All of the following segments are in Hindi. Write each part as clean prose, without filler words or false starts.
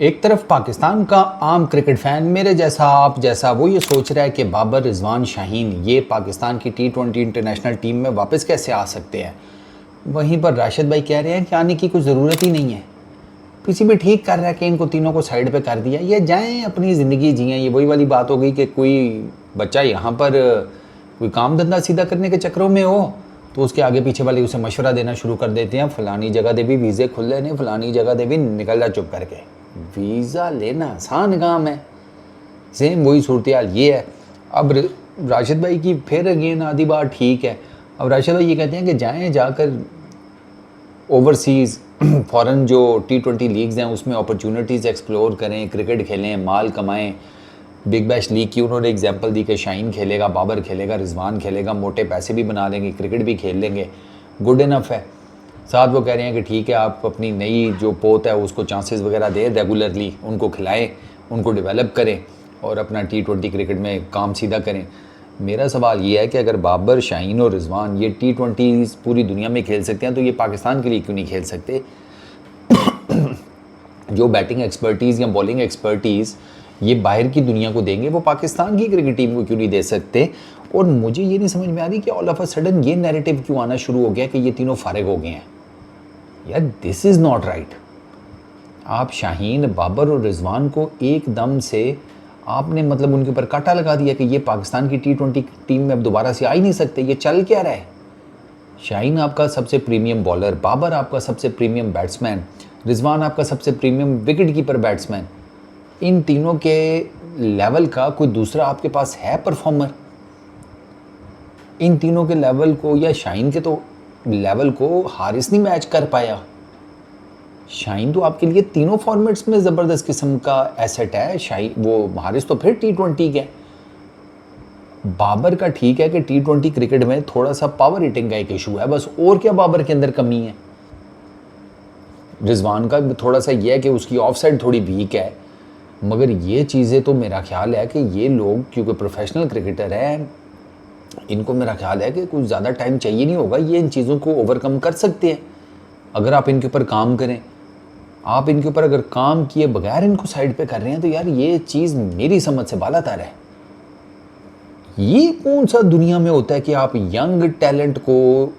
एक तरफ पाकिस्तान का आम क्रिकेट फैन मेरे जैसा आप जैसा वो ये सोच रहा है कि बाबर रिजवान शाहीन ये पाकिस्तान की T20 इंटरनेशनल टीम में वापस कैसे आ सकते हैं। वहीं पर राशिद भाई कह रहे हैं कि आने की कोई ज़रूरत ही नहीं है। पीसीबी ठीक कर रहा है कि इनको तीनों को साइड पे कर दिया, ये जाएं अपनी ज़िंदगी जिएं। ये वही वाली बात हो गई कि कोई बच्चा यहाँ पर कोई काम धंधा सीधा करने के चक्करों में हो तो उसके आगे पीछे वाले उसे मशवरा देना शुरू कर देते हैं, फलानी जगह दे भी वीज़े खुले नहीं, फलानी जगह दे भी निकल जा चुप करके। वीज़ा लेना आसान काम है, सेम वही सूरत हाल ये है। अब राशिद भाई की फिर अगेन आधी बात ठीक है। अब राशिद भाई ये कहते हैं कि जाएं जाकर ओवरसीज़ फॉरेन जो T20 लीग्स हैं उसमें अपॉर्चुनिटीज़ एक्सप्लोर करें, क्रिकेट खेलें, माल कमाएं। बिग बैश लीग की उन्होंने एग्जांपल दी कि शाहीन खेलेगा, बाबर खेलेगा, रिजवान खेलेगा, मोटे पैसे भी बना लेंगे, क्रिकेट भी खेल लेंगे, गुड इनफ है। साथ वो कह रहे हैं कि ठीक है आप अपनी नई जो पोत है उसको चांसेस वगैरह दें, रेगुलरली उनको खिलाएं, उनको डेवलप करें और अपना T20 क्रिकेट में काम सीधा करें। मेरा सवाल ये है कि अगर बाबर, शाहीन और रिजवान ये T20 पूरी दुनिया में खेल सकते हैं तो ये पाकिस्तान के लिए क्यों नहीं खेल सकते। जो बैटिंग एक्सपर्टीज़ या बॉलिंग एक्सपर्टीज़ ये बाहर की दुनिया को देंगे वो पाकिस्तान की क्रिकेट टीम को क्यों नहीं दे सकते। और मुझे ये नहीं समझ में आ रही कि ऑल ऑफ अ सडन ये नैरेटिव क्यों आना शुरू हो गया कि ये तीनों फारिग हो गए हैं। यार दिस इज़ नॉट राइट। आप शाहीन, बाबर और रिजवान को एकदम से आपने मतलब उनके ऊपर कांटा लगा दिया कि ये पाकिस्तान की T20 टीम में अब दोबारा से आ ही नहीं सकते। ये चल क्या रहा है। शाहीन आपका सबसे प्रीमियम बॉलर, बाबर आपका सबसे प्रीमियम बैट्समैन, रिजवान आपका सबसे प्रीमियम विकेट कीपर बैट्समैन। इन तीनों के लेवल का कोई दूसरा आपके पास है परफॉर्मर। इन तीनों के लेवल को या शाहीन के तो लेवल को हारिस नहीं मैच कर पाया। शाहीन तो आपके लिए तीनों फॉर्मेट्स में ज़बरदस्त किस्म का एसेट है। शाहीन वो हारिस तो फिर T20 के। बाबर का ठीक है कि T20 क्रिकेट में थोड़ा सा पावर हिटिंग का एक इशू है बस, और क्या बाबर के अंदर कमी है। रिजवान का थोड़ा सा ये है कि उसकी ऑफ साइड थोड़ी वीक है, मगर ये चीज़ें तो मेरा ख्याल है कि ये लोग क्योंकि प्रोफेशनल क्रिकेटर हैं, इनको मेरा ख्याल है कि कुछ ज़्यादा टाइम चाहिए नहीं होगा, ये इन चीज़ों को ओवरकम कर सकते हैं अगर आप इनके ऊपर काम करें। आप इनके ऊपर अगर काम किए बगैर इनको साइड पे कर रहे हैं तो यार ये चीज़ मेरी समझ से बालातर है। ये कौन सा दुनिया में होता है कि आप यंग टैलेंट को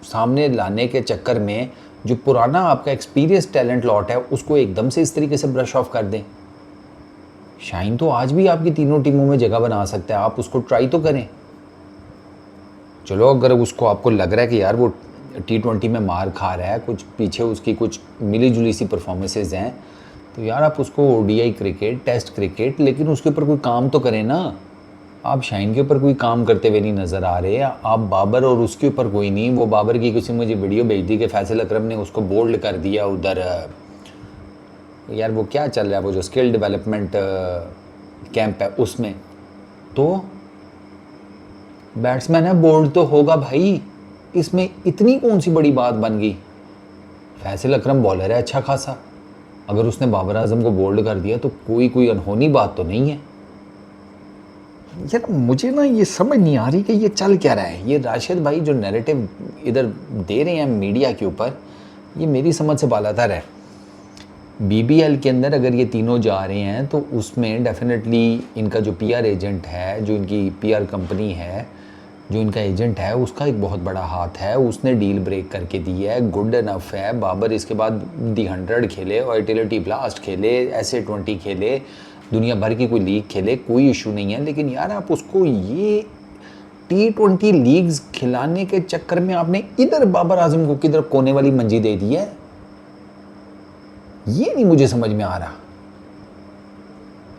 सामने लाने के चक्कर में जो पुराना आपका एक्सपीरियंस टैलेंट लॉट है उसको एकदम से इस तरीके से ब्रश ऑफ कर दें। शाहीन तो आज भी आपकी तीनों टीमों में जगह बना सकता है, आप उसको ट्राई तो करें। चलो अगर उसको आपको लग रहा है कि यार वो T20 में मार खा रहा है, कुछ पीछे उसकी कुछ मिली जुली सी परफॉर्मेंसेज हैं, तो यार आप उसको ODI क्रिकेट, टेस्ट क्रिकेट, लेकिन उसके ऊपर कोई काम तो करें ना। आप शाहीन के ऊपर कोई काम करते हुए नहीं नज़र आ रहे, आप बाबर और उसके ऊपर कोई नहीं। वो बाबर की किसी मुझे वीडियो भेज दी कि फैसल अकरम ने उसको बोल्ड कर दिया उधर, यार वो क्या चल रहा है वो जो स्किल डेवलपमेंट कैंप है उसमें, तो बैट्समैन है बोल्ड तो होगा भाई, इसमें इतनी कौन सी बड़ी बात बन गई। फैसल अकरम बॉलर है अच्छा खासा, अगर उसने बाबर आजम को बोल्ड कर दिया तो कोई अनहोनी बात तो नहीं है। यार मुझे ना ये समझ नहीं आ रही कि ये चल क्या रहा है। ये राशिद भाई जो नैरेटिव इधर दे रहे हैं मीडिया के ऊपर, ये मेरी समझ से बालातर है। BBL के अंदर अगर ये तीनों जा रहे हैं तो उसमें डेफिनेटली इनका जो PR एजेंट है, जो इनकी PR कंपनी है, जो इनका एजेंट है, उसका एक बहुत बड़ा हाथ है। उसने डील ब्रेक करके दी है, गुड इनफ है। बाबर इसके बाद दी 100 खेले, ऑयटिलिटी ब्लास्ट खेले, SA20 खेले, दुनिया भर की कोई लीग खेले, कोई इशू नहीं है। लेकिन यार आप उसको ये T20 लीग्स खिलाने के चक्कर में आपने इधर बाबर आजम को किधर कोने वाली मंजी दे दी है, ये नहीं मुझे समझ में आ रहा।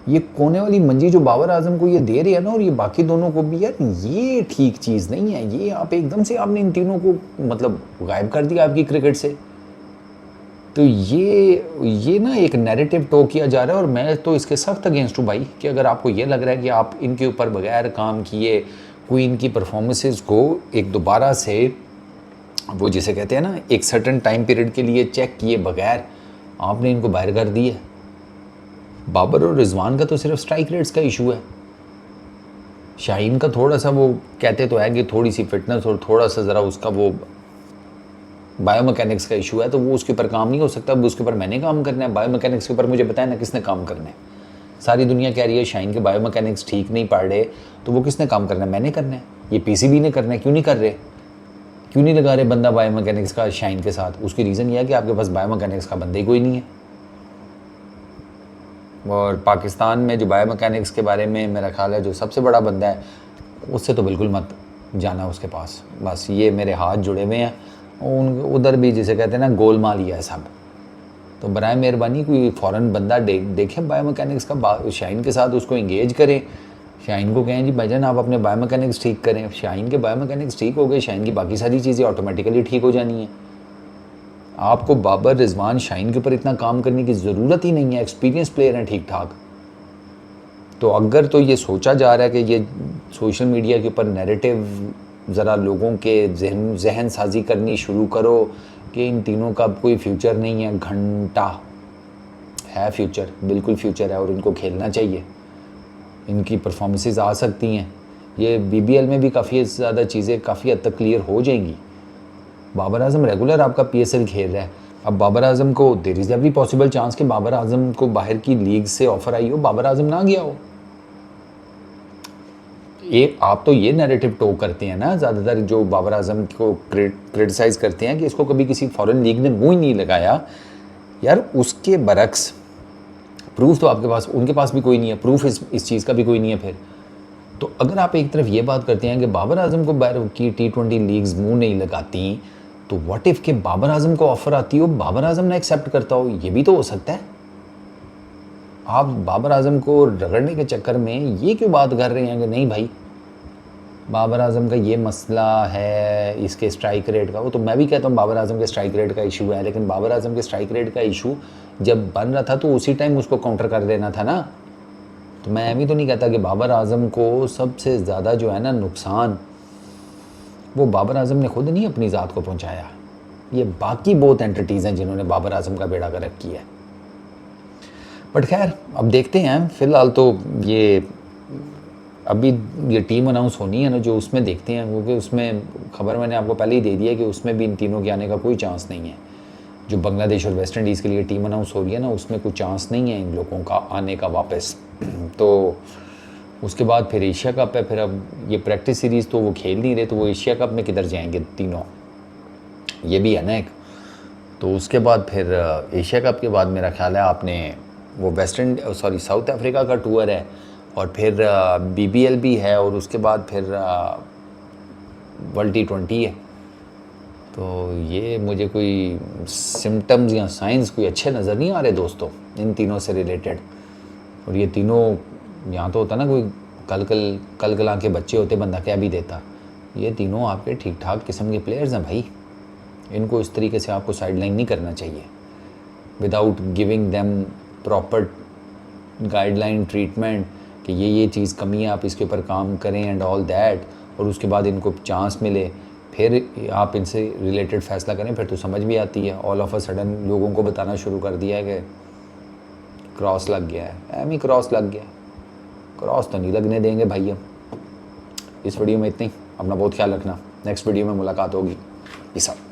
ये कोने वाली मंजी जो बाबर आजम को ये दे रही है ना, और ये बाकी दोनों को भी, यार ये ठीक चीज़ नहीं है। ये आप एकदम से आपने इन तीनों को मतलब गायब कर दिया आपकी क्रिकेट से। तो ये ना एक नैरेटिव टो किया जा रहा है, और मैं तो इसके सख्त अगेंस्ट हूँ भाई कि अगर आपको ये लग रहा है कि आप इनके ऊपर बगैर काम किए कोई इनकी परफॉर्मेंसेस को एक दोबारा से वो जिसे कहते हैं ना एक सर्टन टाइम पीरियड के लिए चेक किए बगैर आपने इनको बाहर कर दिए। बाबर और रिजवान का तो सिर्फ स्ट्राइक रेट्स का इशू है। शाहीन का थोड़ा सा वो कहते तो है कि थोड़ी सी फिटनेस और थोड़ा सा ज़रा उसका वो बायोमैकेनिक्स का इशू है तो वो उसके ऊपर काम नहीं हो सकता, अब उसके ऊपर मैंने काम करना है। बायोमैकेनिक्स के ऊपर मुझे बताया ना किसने काम करना है। सारी दुनिया कह रही है शाहीन के बायोमैकेनिक्स ठीक नहीं पढ़ रहे, तो वो किसने काम करना है? मैंने करना है। ये पीसीबी ने करना है, क्यों नहीं कर रहे? क्यों नहीं लगा रहे बंदा बायोमैकेनिक्स का शाहीन के साथ? उसकी रीज़न ये है कि आपके पास बायोमैकेनिक्स का बंदा ही कोई नहीं है। और पाकिस्तान में जो बायोमैकेनिक्स के बारे में मेरा ख्याल है जो सबसे बड़ा बंदा है, उससे तो बिल्कुल मत जाना उसके पास। बस ये मेरे हाथ जुड़े हुए हैं उन उधर भी, जिसे कहते हैं ना गोलमाल ही है सब। तो बराए मेहरबानी कोई फ़ौरन बंदा देखें बायोमैकेनिक्स का, शाहीन के साथ उसको इंगेज करें। शाहीन को कहें जी भाईजान आप अपने बायोमैकेनिक्स ठीक करें। शाहीन के बायोमैकेनिक्स ठीक हो गए, शाहीन की बाकी सारी चीज़ें ऑटोमेटिकली ठीक हो जानी है। आपको बाबर, रिजवान, शाहीन के ऊपर इतना काम करने की ज़रूरत ही नहीं है, एक्सपीरियंस प्लेयर हैं ठीक ठाक। तो अगर तो ये सोचा जा रहा है कि ये सोशल मीडिया के ऊपर नैरेटिव ज़रा लोगों के जहन साजी करनी शुरू करो कि इन तीनों का कोई फ्यूचर नहीं है, घंटा है फ्यूचर, बिल्कुल फ्यूचर है और इनको खेलना चाहिए। इनकी परफॉर्मेंसेस आ सकती हैं, ये बीबीएल में भी काफ़ी ज़्यादा चीज़ें काफ़ी हद तक क्लियर हो जाएंगी। बाबर आजम रेगुलर आपका पीएसएल खेल रहा है। अब बाबर आजम को there is every possible chance कि बाबर आजम को बाहर की लीग से ऑफर आई हो, बाबर आजम ना गया हो। आप तो ये नैरेटिव टो करते हैं ना ज़्यादातर, जो बाबर आजम को क्रिटिसाइज़ करते हैं कि इसको कभी किसी फॉरेन लीग ने मुँह ही नहीं लगाया। यार उसके बरक्स प्रूफ तो आपके पास, उनके पास भी कोई नहीं है, प्रूफ इस चीज़ का भी कोई नहीं है। फिर तो अगर आप एक तरफ ये बात करते हैं कि बाबर आजम को बाहर की T20 लीग्स मुंह नहीं लगाती, तो व्हाट इफ़ के बाबर आजम को ऑफ़र आती हो, बाबर आजम ने एक्सेप्ट करता हो, ये भी तो हो सकता है। आप बाबर आजम को रगड़ने के चक्कर में ये क्यों बात कर रहे हैं कि नहीं भाई बाबर आजम का ये मसला है इसके स्ट्राइक रेट का। वो तो मैं भी कहता हूँ बाबर आजम के स्ट्राइक रेट का इशू है, लेकिन बाबर आजम के स्ट्राइक रेट का इशू जब बन रहा था तो उसी टाइम उसको काउंटर कर देना था ना। तो मैं अभी तो नहीं कहता कि बाबर आजम को सबसे ज़्यादा जो है ना नुकसान वो बाबर आजम ने खुद नहीं अपनी ज़ात को पहुंचाया, ये बाकी बहुत एंटिटीज़ हैं जिन्होंने बाबर आजम का बेड़ा गर्क किया है। बट खैर अब देखते हैं, फ़िलहाल तो ये अभी ये टीम अनाउंस होनी है ना जो, उसमें देखते हैं, क्योंकि उसमें खबर मैंने आपको पहले ही दे दी है कि उसमें भी इन तीनों के आने का कोई चांस नहीं है। जो बांग्लादेश और वेस्ट इंडीज़ के लिए टीम अनाउंस हो रही है ना, उसमें कोई चांस नहीं है इन लोगों का आने का वापस। तो उसके बाद फिर एशिया कप है, फिर अब ये प्रैक्टिस सीरीज़ तो वो खेल नहीं रहे, तो वो एशिया कप में किधर जाएंगे तीनों, ये भी है ना एक। तो उसके बाद फिर एशिया कप के बाद मेरा ख्याल है आपने वो साउथ अफ्रीका का टूर है, और फिर बीबीएल भी है, और उसके बाद फिर वर्ल्ड T20 है। तो ये मुझे कोई सिम्टम्स या साइंस कोई अच्छे नज़र नहीं आ रहे दोस्तों इन तीनों से रिलेटेड। और ये तीनों, यहाँ तो होता ना कोई कल के बच्चे होते, बंदा क्या भी देता। ये तीनों आपके ठीक ठाक किस्म के प्लेयर्स हैं भाई, इनको इस तरीके से आपको साइडलाइन नहीं करना चाहिए without giving them proper guideline treatment कि ये चीज़ कमी है, आप इसके ऊपर काम करें एंड ऑल दैट, और उसके बाद इनको चांस मिले फिर आप इनसे रिलेटेड फ़ैसला करें, फिर तो समझ भी आती है। ऑल ऑफ अ सडन लोगों को बताना शुरू कर दिया है कि क्रॉस लग गया है, एम ही क्रॉस लग गया, क्रॉस तो नहीं लगने देंगे भाई हम। इस वीडियो में इतनी, अपना बहुत ख्याल रखना, नेक्स्ट वीडियो में मुलाकात होगी। Peace out.